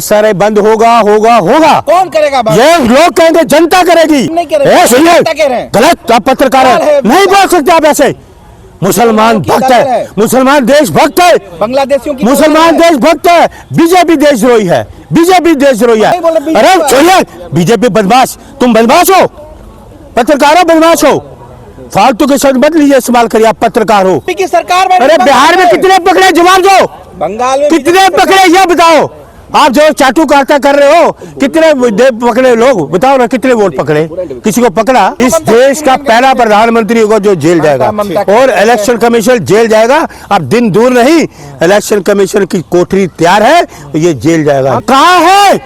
सारे बंद होगा होगा होगा। कौन करेगा बंद? ये लोग कहेंगे, जनता करेगी। नहीं करेगा। सुनिए, गलत आप पत्रकार है, नहीं बोल सकते आप ऐसे। मुसलमान भक्त है, मुसलमान देशभक्त है, बांग्लादेशियों की मुसलमान देशभक्त है। बीजेपी देशद्रोही है, बीजेपी देशद्रोही है। अरे सुनिए, बीजेपी बदमाश, तुम बदमाश हो, पत्रकार हो, बदमाश हो। फालतू के शब्द मत लीजिए, इस्तेमाल करिए, आप पत्रकार हो। की सरकार में अरे बिहार में कितने पकड़े, जवाब दो। बंगाल में कितने पकड़े ये बताओ। आप जो चाटू कार्ता कर रहे हो, कितने पकड़े लोग बताओ ना, कितने वोट पकड़े, किसी को पकड़ा? इस देश का पहला प्रधानमंत्री होगा जो जेल जाएगा, और इलेक्शन कमीशन जेल जाएगा। अब दिन दूर नहीं, इलेक्शन कमीशन की कोठरी तैयार है, ये जेल जाएगा। कहाँ है,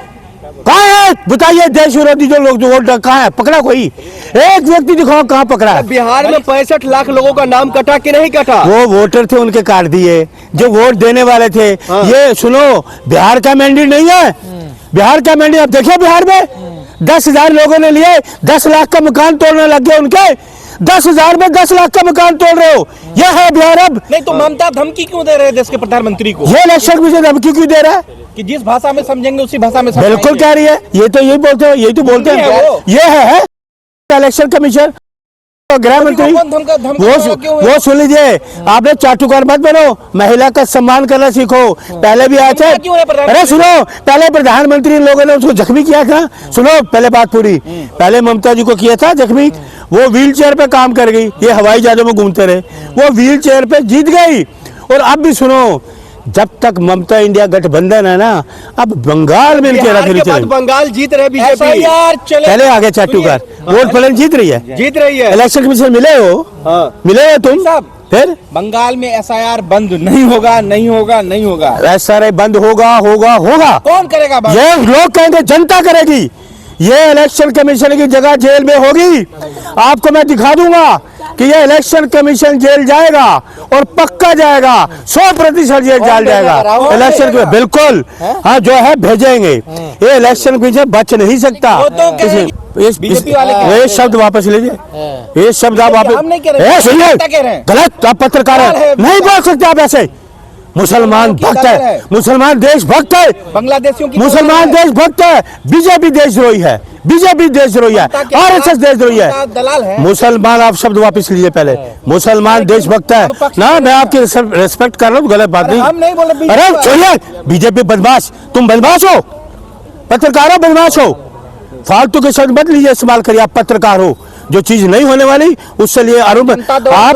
कहाँ है बताइए? देश विरोधी जो लोग जो वोट कहाँ है, पकड़ा कोई एक व्यक्ति दिखाओ, कहाँ पकड़ा है? बिहार में 65 लाख लोगों का नाम कटा कि नहीं कटा? वो वोटर थे, उनके काट दिए, जो वोट देने वाले थे। ये सुनो, बिहार का मैंडेट नहीं है, बिहार का मैंडेट आप देखिए। बिहार में 10,000 लोगों ने लिए, 10 लाख का मकान तोड़ने लग गए उनके। 10,000 में 10 लाख का मकान तोड़ रहे हो, यह है बिहार। अब नहीं तो ममता धमकी क्यों दे रहे हैं देश के प्रधानमंत्री को? ये इलेक्शन में धमकी क्यों दे रहा है कि जिस भाषा में समझेंगे उसी भाषा में बिल्कुल कह रही है। ये तो यही बोलते हो, यही तो बोलते हैं। ये है इलेक्शन कमीशन, गृह मंत्री। वो सुन लीजिए, आपने चाटुकार मत बनो, महिला का सम्मान करना सीखो। पहले भी आए थे। अरे सुनो, पहले प्रधानमंत्री लोगों ने उसको जख्मी किया था। सुनो पहले बात पूरी, पहले ममता जी को किया था जख्मी, वो व्हील चेयर पे काम कर गई, ये हवाई जहाजों में घूमते रहे, वो व्हील चेयर पे जीत गई। और अब भी सुनो, जब तक ममता इंडिया गठबंधन है ना, अब बंगाल में बंगाल जीत रहे बीजेपी। पहले आगे चाटुकार वोट पलट जीत रही है, इलेक्शन कमीशन मिले हो, मिले हो तुम। फिर बंगाल में SIR बंद नहीं होगा, नहीं होगा, नहीं होगा। SIR बंद होगा होगा होगा। कौन करेगा बंद? ये लोग कहेंगे, जनता करेगी। ये इलेक्शन कमीशन की जगह जेल में होगी। आपको मैं दिखा दूंगा कि ये इलेक्शन कमीशन जेल जाएगा, और पक्का जाएगा, 100% जेल जाएगा इलेक्शन के। बिल्कुल हाँ, जो है भेजेंगे। ये इलेक्शन कमीशन बच नहीं सकता। ये शब्द वापस लीजिए, ये शब्द आप वापस। सुनिए, गलत आप पत्रकार है, नहीं बोल सकते आप ऐसे। मुसलमान भक्त है, मुसलमान देशभक्त है, बांग्लादेशियों की मुसलमान देशभक्त है। बीजेपी देशद्रोही है, बीजेपी देशद्रोही है, RSS देशद्रोही है, दलाल है। मुसलमान, आप शब्द वापस लीजिए पहले। मुसलमान देशभक्त है ना, मैं आपकी रेस्पेक्ट कर रहा हूँ, गलत बात नहीं। हम नहीं बोल रहे। अरे सुनिए, बीजेपी बदमाश, तुम बदमाश हो, पत्रकार हो, बदमाश हो। फालतू के शब्द मत लीजिए, इस्तेमाल करिए, आप पत्रकार हो। जो चीज नहीं होने वाली उससे लिए अरुण आप,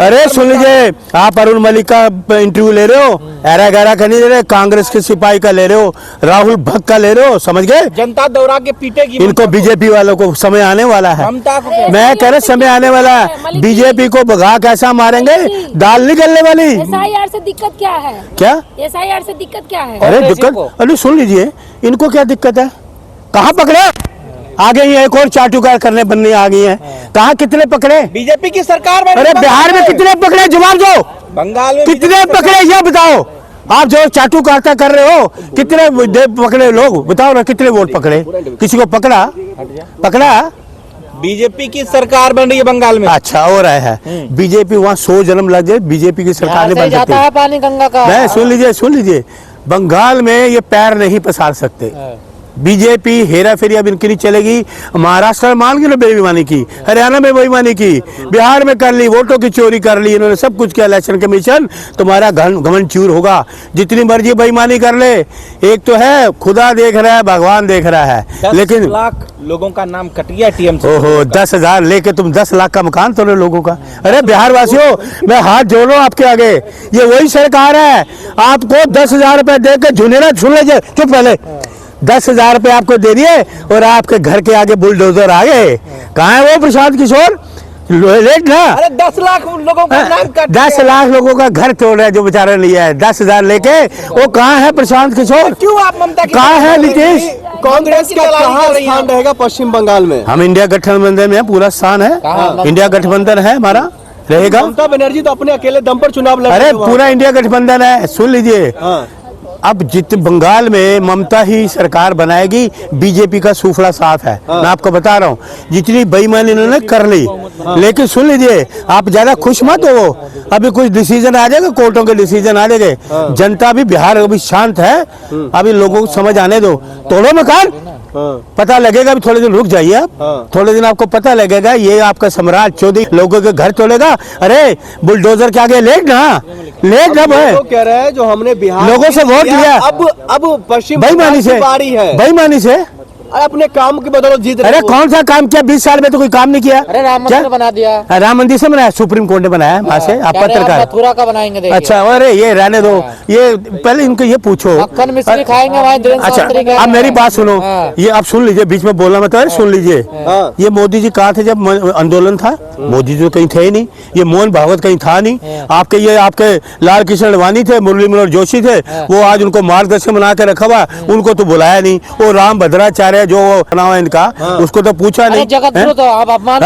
अरे सुन लीजिए, आप अरुण मलिक का इंटरव्यू ले रहे हो, ऐरा गैरा का नहीं ले रहे, कांग्रेस के सिपाही का ले रहे हो, राहुल भक्त का ले रहे हो, समझ गए? जनता दौरा के पीटेगी इनको, बीजेपी वालों को समय आने वाला है। मैं कह रहा समय आने वाला है, बीजेपी को भगा कैसा मारेंगे, दाल निकलने वाली। SIR से दिक्कत क्या है? क्या SIR से दिक्कत क्या है? अरे दिक्कत, अरे सुन लीजिए, इनको क्या दिक्कत है? कहाँ पकड़े? आगे ही एक और चाटुकार करने बनने आ गई है। कहाँ कितने पकड़े? बीजेपी की सरकार में। अरे बिहार में कितने पकड़े, जवाब दो। बंगाल में कितने पकड़े ये बताओ। आप जो चाटू कार्ता कर रहे हो, कितने पकड़े लोग बताओ ना, कितने वोट पकड़े, किसी को पकड़ा? बीजेपी की सरकार बन रही है बंगाल में। अच्छा, हो रहा है। बीजेपी वहाँ 100 जन्म लग जाए, बीजेपी की सरकार नहीं बन सकती है। पानी गंगा का। मैं सुन लीजिए, बंगाल में ये पैर नहीं पसार सकते। बीजेपी हेरा फेरी अब इनकी नहीं चलेगी। महाराष्ट्र में मान के बेईमानी की, हरियाणा में बेईमानी की, बिहार में कर ली, वोटों की चोरी कर ली, इन्होंने सब कुछ किया। इलेक्शन कमीशन तुम्हारा घमंड चूर होगा, जितनी मर्जी बेईमानी कर ले। एक तो है खुदा देख रहा है, भगवान देख रहा है, लेकिन 10 लाख लोगों का नाम कट गया TMC। ओहो, 10,000 लेके तुम 10 लाख का मकान तोड़े लोगों का। अरे बिहार वासियों, मैं हाथ जोड़ रहा हूँ आपके आगे, ये वही सरकार है। आपको 10,000 रुपए दे के झुनेरा, सुन लीजिए, चुप पहले, 10,000 रुपए आपको दे दिए, और आपके घर के आगे बुलडोजर आ गए। कहाँ है वो प्रशांत किशोर? लेट ना। अरे 10 लाख लोगों का नाम कट 10 लाख लोगों का घर तोड़ रहे हैं, जो बेचारे लिया है 10,000 लेके। वो कहाँ है प्रशांत किशोर? क्यों आप ममता की? कहाँ है नीतीश? कांग्रेस का कहाँ स्थान रहेगा पश्चिम बंगाल में? हम इंडिया गठबंधन में पूरा स्थान है, इंडिया गठबंधन है हमारा, रहेगा। ममता बनर्जी तो अपने अकेले दम पर चुनाव लड़ रही है। अरे पूरा इंडिया गठबंधन है, सुन लीजिए। अब जितने बंगाल में ममता ही सरकार बनाएगी, बीजेपी का सूफड़ा साफ है। मैं आपको बता रहा हूँ, जितनी बेईमानी इन्होंने कर ली। लेकिन सुन लीजिए, आप ज्यादा खुश मत हो, अभी कुछ डिसीजन आ जाएगा, कोर्टों के डिसीजन आ जाएंगे। जनता भी बिहार अभी शांत है, अभी लोगों को समझ आने दो। तोड़ो मकान, पता लगेगा। अभी थोड़े दिन रुक जाइए आप, थोड़े दिन आपको पता लगेगा। ये आपका सम्राट चौधरी लोगों के घर तोड़ेगा। अरे बुलडोजर के आगे लेट ना भाई। लोग कह रहे हैं जो हमने बिहार लोगों से वोट लिया, अब पश्चिम बेईमानी से, बारी है, बेईमानी से। अपने काम की बदौलत जीत रहे अरे हो। कौन सा काम किया? 20 साल में तो कोई काम नहीं किया। अरे राम मंदिर बना दिया। राम मंदिर से बनाया, सुप्रीम कोर्ट ने बनाया वहां से। आप पत्रकार, मथुरा का बनाएंगे देखिए। अच्छा, अरे ये रहने दो, ये पहले इनको ये पूछो। मक्खन मिश्री खाएंगे वहाँ। अच्छा, अब मेरी बात सुनो, ये आप सुन लीजिए, बीच में बोलना मत। अरे सुन लीजिए, ये मोदी जी कहाँ थे जब आंदोलन था? मोदी जी तो कहीं थे ही नहीं। ये मोहन भागवत कहीं था नहीं। आपके लाल कृष्ण अडवाणी थे, मुरली मनोहर जोशी थे, वो आज उनको मार्गदर्शक बना के रखा हुआ, उनको तो बुलाया नहीं। वो राम भद्राचार्य जो नाम है इनका, उसको तो पूछा नहीं। जगत तो आप अपमान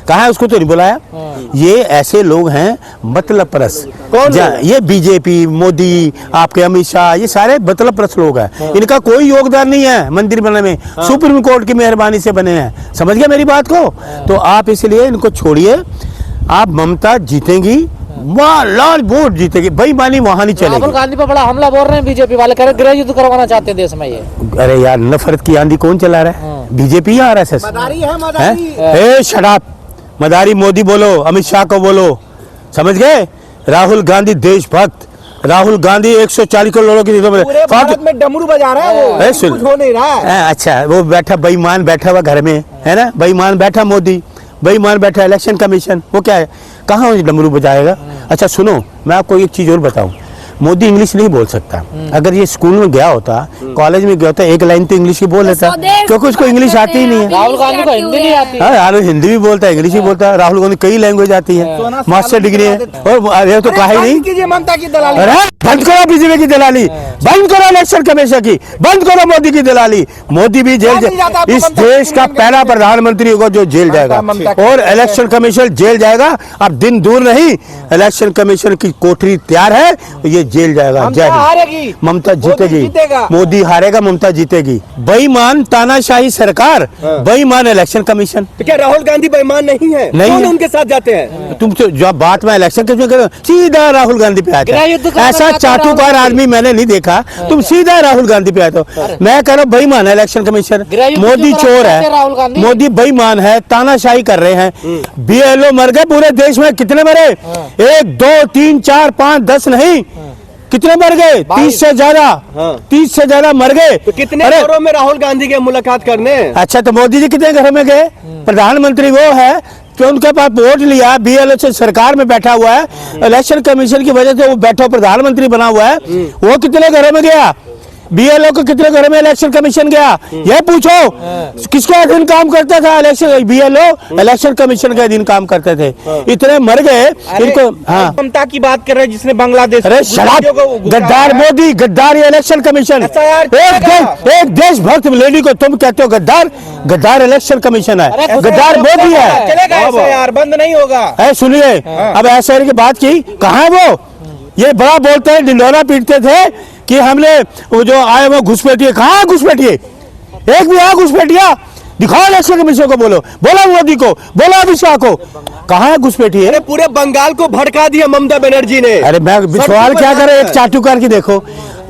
कहाँ है, उसको तो नहीं बुलाया। ये ऐसे लोग हैं मतलब परस। ये बीजेपी, मोदी, आपके अमित शाह, ये सारे मतलब परस लोग हैं। इनका कोई योगदान नहीं है मंदिर बनने में, सुप्रीम कोर्ट की मेहरबानी से बने हैं। समझ गए मेरी बात को? तो आप इसलिए इनको छोड़िए। आप ममता जीतेंगी, वहाँ लाल वोट जीतेगी, बेईमानी वहाँ नहीं चलेगी। राहुल गांधी पर बड़ा हमला बोल रहे हैं बीजेपी वाले, कह रहे गृह युद्ध करवाना चाहते हैं देश में। ये अरे यार, नफरत की आंधी कौन चला रहा है? बीजेपी या आरएसएस? शराब मदारी। मोदी बोलो, अमित शाह को बोलो, समझ गए? राहुल गांधी देशभक्त, राहुल गांधी 140 करोड़ लोगों की पूरे भारत में डमरू बजा रहा है वो, कुछ हो नहीं रहा है। अच्छा, वो बैठा बेईमान बैठा हुआ घर में, है ना? बेईमान बैठा मोदी, बेईमान बैठा इलेक्शन कमीशन। वो क्या है, कहाँ डमरू बजाएगा? अच्छा सुनो, मैं आपको एक चीज और बताऊं, मोदी इंग्लिश नहीं बोल सकता। अगर ये स्कूल में गया होता, कॉलेज में गया होता, एक लाइन तो इंग्लिश की बोल लेता, क्योंकि उसको इंग्लिश आती ही नहीं है। राहुल गांधी को हिंदी नहीं आती। हाँ यार, हिंदी भी बोलता है, इंग्लिश भी बोलता है। राहुल गांधी कई लैंग्वेज आती है, मास्टर डिग्री है। और ये तो कहा ही नहीं। कीजिए ममता की दलाली। अरे बंद करो बीजेपी की दलाली, बंद करो इलेक्शन कमीशन की, बंद करो मोदी की दलाली। मोदी भी जेल, इस देश का पहला प्रधानमंत्री होगा जो जेल जाएगा, और इलेक्शन कमीशन जेल जाएगा। अब दिन दूर नहीं, इलेक्शन कमीशन की कोठरी तैयार है, ये जेल जाएगा। जय हिंद। ममता जीतेगी, मोदी हारेगा, ममता जीतेगी। बेईमान तानाशाही सरकार, बेईमान इलेक्शन कमीशन। तो क्या राहुल गांधी बेईमान नहीं है? नहीं कौन है। उनके साथ जाते हैं? तुम तो जब बात में इलेक्शन कमीशन करो, सीधा राहुल गांधी पे आते हो। ऐसा चाटुकार आदमी मैंने नहीं देखा, तुम सीधा राहुल गांधी पे आते हो। मैं कह रहा हूँ बेईमान है इलेक्शन कमीशन, मोदी चोर है, मोदी बेईमान है, तानाशाही कर रहे हैं। बीएलओ मर गए पूरे देश में, कितने मरे? 1 2 3 4 5 10 नहीं, कितने मर गए? 30 से ज्यादा, 30 से ज्यादा मर गए। तो कितने घरों में राहुल गांधी के मुलाकात करने? अच्छा, तो मोदी जी कितने घरों में गए? प्रधानमंत्री वो है कि उनके पास वोट लिया, बीएलओ से सरकार में बैठा हुआ है, इलेक्शन कमीशन की वजह से वो बैठा प्रधानमंत्री बना हुआ है। वो कितने घरों में गया? बीएलओ को कितने घरों में इलेक्शन कमीशन गया? ये पूछो, किसके अधीन काम करता था इलेक्शन? बीएलओ इलेक्शन कमीशन के अधीन काम करते थे। इतने मर गए इनको। हाँ, ममता की बात कर रहे हैं जिसने बांग्लादेश। अरे शराब, गद्दार मोदी, गद्दार ये इलेक्शन कमीशन। एक देशभक्त लेडी को तुम कहते हो गद्दार? गद्दार इलेक्शन कमीशन है, गद्दार मोदी है। चलेगा यार, बंद नहीं होगा। सुनिए, अब ऐसे की बात की, कहाँ है वो? ये बड़ा बोलते हैं, ढिंडोरा पीटते थे कि हमने वो जो आए वो घुसपैठिए। कहाँ घुसपैठिए? एक भी आ घुसपैठिया दिखाओ इलेक्शन कमीशन को, बोलो मोदी को, बोलो अमित शाह को, कहाँ घुसपैठिए? अरे पूरे बंगाल को भड़का दिया ममता बनर्जी ने। अरे मैं सवाल क्या करे, एक चाटुकार की देखो,